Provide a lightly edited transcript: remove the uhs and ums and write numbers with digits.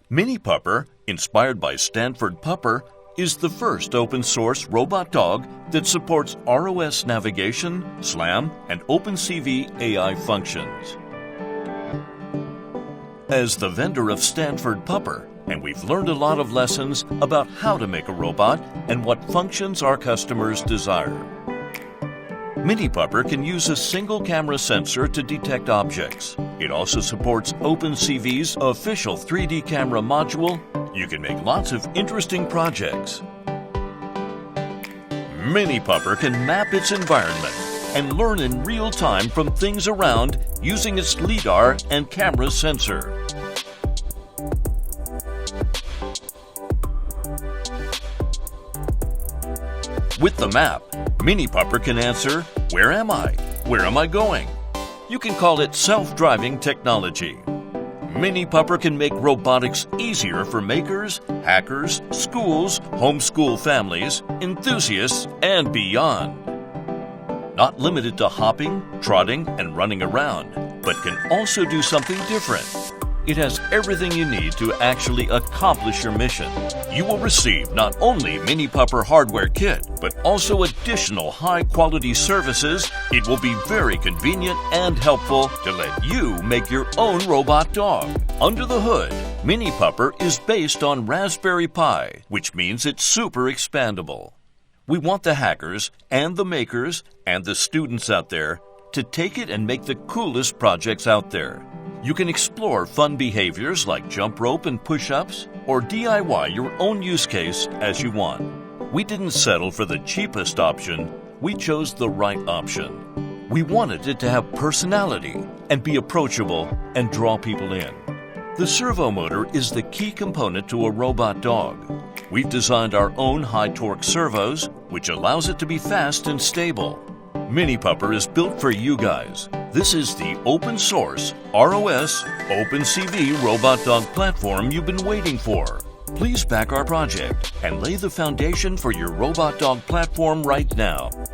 Minipupper, inspired by Stanford Pupper, is the first open-source robot dog that supports ROS navigation, SLAM, and OpenCV AI functions. As the vendor of Stanford Pupper, and we've learned a lot of lessons about how to make a robot and what functions our customers desire. Minipupper can use a single camera sensor to detect objects. It also supports OpenCV's official 3D camera module. You can make lots of interesting projects. Minipupper can map its environment and learn in real time from things around using its LiDAR and camera sensor. With the map, Minipupper can answer, "Where am I? Where am I going?" You can call it self-driving technology. Minipupper can make robotics easier for makers, hackers, schools, homeschool families, enthusiasts, and beyond. Not limited to hopping, trotting, and running around, but can also do something different. It has everything you need to actually accomplish your mission. You will receive not only Minipupper hardware kit, but also additional high-quality services. It will be very convenient and helpful to let you make your own robot dog. Under the hood, Minipupper is based on Raspberry Pi, which means it's super expandable. We want the hackers and the makers and the students out there to take it and make the coolest projects out there. You can explore fun behaviors like jump rope and push-ups, or DIY your own use case as you want. We didn't settle for the cheapest option, we chose the right option. We wanted it to have personality and be approachable and draw people in. The servo motor is the key component to a robot dog. We've designed our own high-torque servos, which allows it to be fast and stable. Minipupper is built for you guys. This is the open source ROS OpenCV robot dog platform you've been waiting for. Please back our project and lay the foundation for your robot dog platform right now.